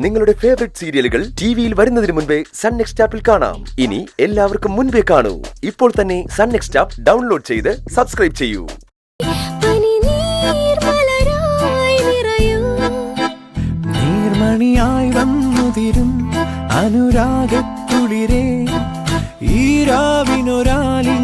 നിങ്ങളുടെ ഫേവറേറ്റ് സീരിയലുകൾ ടിവിയിൽ വരുന്നതിന് മുൻപേ സൺ നെക്സ്റ്റ് ആപ്പിൽ കാണാം. ഇനി എല്ലാവർക്കും മുൻപേ കാണൂ. ഇപ്പോൾ തന്നെ സൺ നെക്സ്റ്റ് ആപ്പ് ഡൗൺലോഡ് ചെയ്ത് സബ്സ്ക്രൈബ് ചെയ്യൂ. നീർമണിയായി വന്നുതിരും അനുരാഗത്തുളിരേ ഈ രാവിനൊരാലിംഗനമേകൂ.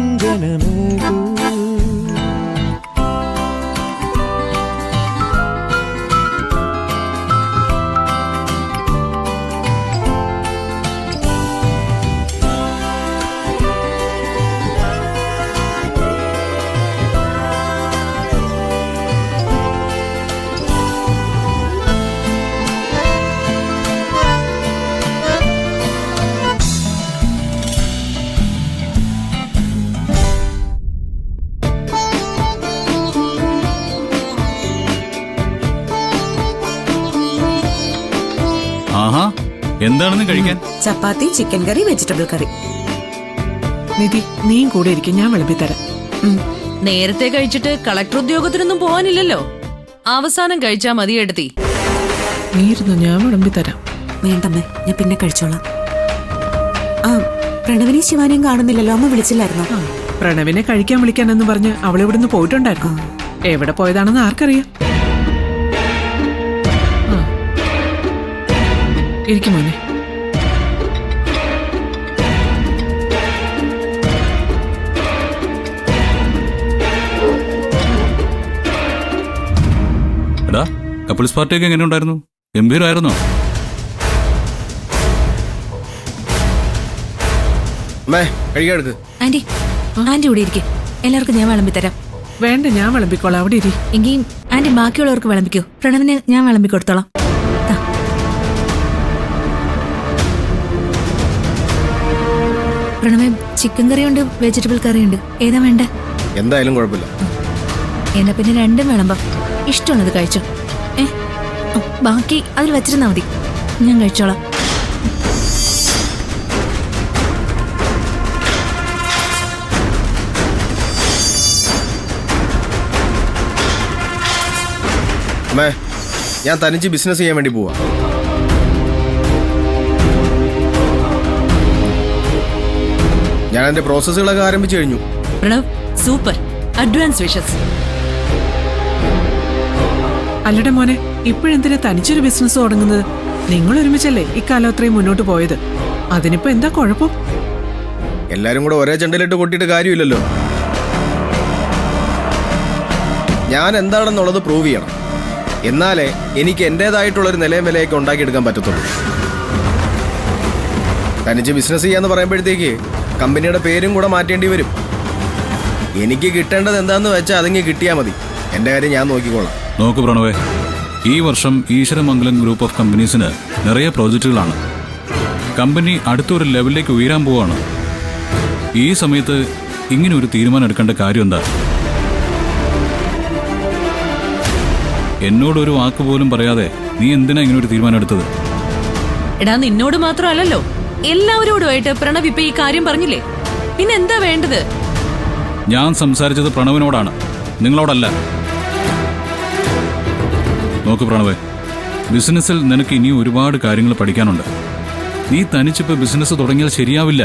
ആഹാ, എന്താണെന്ന് കഴിക്കാൻ? ചപ്പാത്തി, ചിക്കൻ കറി, വെജിറ്റബിൾ കറി. നിധി, നീയും കൂടെ ഇരിക്കും, ഞാൻ വിളമ്പിത്തരാം. നേരത്തെ കഴിച്ചിട്ട് കളക്ടർ ഉദ്യോഗത്തിനൊന്നും പോവാനില്ലല്ലോ. അവസാനം കഴിച്ചാ മതി എടുത്തി. നീരുന്നു, ഞാൻ വിളമ്പിത്തരാം. വേണ്ടമ്മേ, ഞാൻ പിന്നെ കഴിച്ചോളാം. ആ, പ്രണവിനെയും ശിവാനിയും കാണുന്നില്ലല്ലോ, അമ്മ വിളിച്ചില്ലായിരുന്നോ? പ്രണവിനെ കഴിക്കാൻ വിളിക്കാനെന്ന് പറഞ്ഞ് അവളിവിടുന്ന് പോയിട്ടുണ്ടായിരുന്നു. എവിടെ പോയതാണെന്ന് ആർക്കറിയാം. ഇരിക്കും മോനെ. എടാ, കപ്പിൾസ് പാർട്ടിയൊക്കെ എങ്ങനെ ഉണ്ടായിരുന്നു? ഗംഭീരമായിരുന്നോ? ആന്റി, ആന്റി ഇവിടെ ഇരിക്കും. എല്ലാവർക്കും ഞാൻ വിളമ്പിത്തരാം. വേണ്ട, ഞാൻ വിളമ്പിക്കോളാം, അവിടെ ഇരി. എങ്കിൽ ആന്റി ബാക്കിയുള്ളവർക്ക് വിളമ്പിക്കോ. പ്രണവിന് ഞാൻ വിളമ്പിക്കൊടുത്തോളാം. പ്രണവേ, ചിക്കൻ കറിയുണ്ട്, വെജിറ്റബിൾ കറിയുണ്ട്. ഏതാ വേണ്ട? എന്തായാലും കുഴപ്പമില്ല. എന്നാ പിന്നെ രണ്ടും വിളമ്പാം. ഇഷ്ടമുള്ളത് കഴിച്ചോ. ബാക്കി അതിൽ വെച്ചിരുന്നാ മതി, ഞാൻ കഴിച്ചോളാം. അമ്മേ, ഞാൻ തനിച്ച് ബിസിനസ് ചെയ്യാൻ വേണ്ടി പോവാ. ഞാൻ എന്റെ പ്രോസസ്സുകളൊക്കെ ആരംഭിച്ചു കഴിഞ്ഞു. പ്രണവ്, സൂപ്പർ. Advance wishes. അല്ലടെ മോനെ, ഇപ്പോഴെന്തിനാ തനിച്ചൊരു ബിസിനസ് തുടങ്ങുന്നത്? നിങ്ങൾ ഒരുമിച്ചല്ലേ ഇക്കാലം അത്രയും മുന്നോട്ട് പോയത്. അതിനിപ്പോ എന്താ കുഴപ്പം? എല്ലാരും കൂടെ ഒരേ ചെണ്ടയിലിട്ട് കൊട്ടിയിട്ട് കാര്യമില്ലല്ലോ. ഞാൻ എന്താണെന്നുള്ളത് പ്രൂവ് ചെയ്യണം. എന്നാലേ എനിക്ക് എന്റേതായിട്ടുള്ളൊരു നിലയും വിലയൊക്കെ ഉണ്ടാക്കിയെടുക്കാൻ പറ്റത്തുള്ളൂ. തനിച്ച് ബിസിനസ് ചെയ്യാന്ന് പറയുമ്പോഴത്തേക്ക് കമ്പനിയുടെ പേരും കൂടെ മാറ്റേണ്ടി വരും. എനിക്ക് കിട്ടേണ്ടത് എന്താന്ന് വെച്ചാൽ അതെങ്കിൽ കിട്ടിയാൽ മതി. എന്റെ കാര്യം ഞാൻ നോക്കിക്കോളാം. നോക്കു പ്രണവേ, ഈ വർഷം ഈശ്വരമംഗലം ഗ്രൂപ്പ് ഓഫ് കമ്പനീസിന് നിറയെ പ്രോജക്റ്റുകളാണ്. കമ്പനി അടുത്തൊരു ലെവലിലേക്ക് ഉയരാൻ പോവാണ്. ഈ സമയത്ത് ഇങ്ങനെ ഒരു തീരുമാനം എടുക്കേണ്ട കാര്യം എന്താ? എന്നോടൊരു വാക്ക് പോലും പറയാതെ നീ എന്തിനാ ഇങ്ങനെ ഒരു തീരുമാനം എടുത്തത്? എടാ, നിന്നോട് മാത്രമല്ലല്ലോ, എല്ലാവരോടുമായിട്ട് പ്രണവ് ഇപ്പൊ ഈ കാര്യം പറഞ്ഞില്ലേ? പിന്നെ എന്താ വേണ്ടത്? ഞാൻ സംസാരിച്ചത് പ്രണവിനോടാണ്, നിങ്ങളോടല്ല. നോക്ക് പ്രണവേ, ബിസിനസ്സിൽ നിനക്ക് ഇനിയും ഒരുപാട് കാര്യങ്ങൾ പഠിക്കാനുണ്ട്. നീ തനിച്ചിപ്പോ ബിസിനസ് തുടങ്ങിയാൽ ശരിയാവില്ല.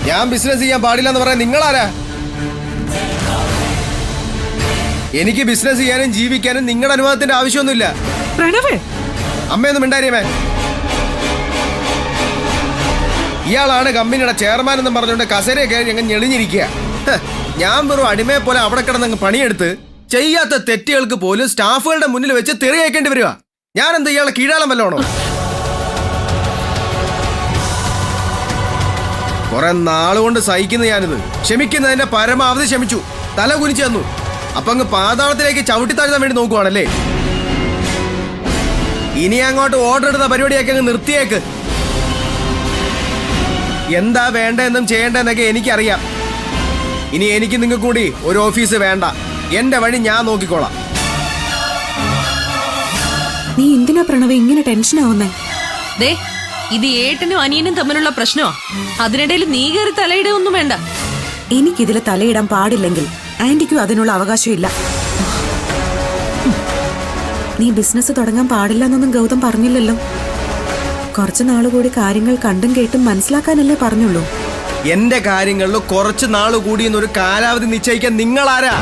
ഞാൻ ബിസിനസ് ചെയ്യാൻ പാടില്ല എന്ന് പറയാൻ നിങ്ങളാരാ? എനിക്ക് ബിസിനസ് ചെയ്യാനും ജീവിക്കാനും നിങ്ങളുടെ അനുവാദത്തിന്റെ ആവശ്യമൊന്നുമില്ല. പ്രണവേ, അമ്മയൊന്നും മിണ്ടാരിയമേ. ഇയാളാണ് കമ്പനിയുടെ ചെയർമാൻ എന്നും പറഞ്ഞുകൊണ്ട് കസേരയെ കയറി അങ്ങ് ഞെളിഞ്ഞിരിക്കുക. ഞാൻ വെറും അടിമയെ പോലെ അവിടെ കിടന്നങ്ങ് പണിയെടുത്ത് ചെയ്യാത്ത തെറ്റുകൾക്ക് പോലും സ്റ്റാഫുകളുടെ മുന്നിൽ വെച്ച് തെറിയേക്കേണ്ടി വരിക. ഞാൻ എന്താ ഇയാളെ കീഴാളം വല്ലോണോ? കുറെ നാളുകൊണ്ട് സഹിക്കുന്ന ഞാനിത്. ക്ഷമിക്കുന്നതിന്റെ പരമാവധി ക്ഷമിച്ചു. തല കുനിച്ചു തന്നു. അപ്പൊ അങ്ങ് പാതാളത്തിലേക്ക് ചവിട്ടിത്താഴ്ത്താൻ വേണ്ടി നോക്കുവാണല്ലേ? ഇനി അങ്ങോട്ട് ഓർഡർ എടുത്ത പരിപാടിയൊക്കെ അങ്ങ് നിർത്തിയേക്ക്. എന്താ വേണ്ടെന്നും ചെയ്യേണ്ടെന്നൊക്കെ എനിക്കറിയാം. ഇനി എനിക്ക് നിങ്ങൾക്ക് കൂടി ഒരു ഓഫീസ് വേണ്ട. എന്റെ വഴി ഞാൻ നോക്കിക്കോളാം. നീ എന്തിനാ പ്രണവ് ഇങ്ങനെ ടെൻഷൻ ആവുന്നേ? ഇത് ഏട്ടനും അനിയനും തമ്മിലുള്ള പ്രശ്നമാ. അതിനിടയിൽ നീ കയറി തലയിട ഒന്നും വേണ്ട. എനിക്കിതിൽ തലയിടാൻ പാടില്ലെങ്കിൽ ആന്റിക്കും അതിനുള്ള അവകാശമില്ല. നീ ബിസിനസ് തുടങ്ങാൻ പാടില്ല എന്നൊന്നും ഗൗതം പറഞ്ഞില്ലല്ലോ. കുറച്ചു നാളുകൂടി കാര്യങ്ങൾ കണ്ടും കേട്ടും മനസ്സിലാക്കാനല്ലേ പറഞ്ഞുള്ളൂ. എന്റെ കാര്യങ്ങളിൽ കുറച്ച് നാൾ കൂടി എന്നൊരു കാലാവധി നിശ്ചയിക്കാൻ നിങ്ങളാരാ?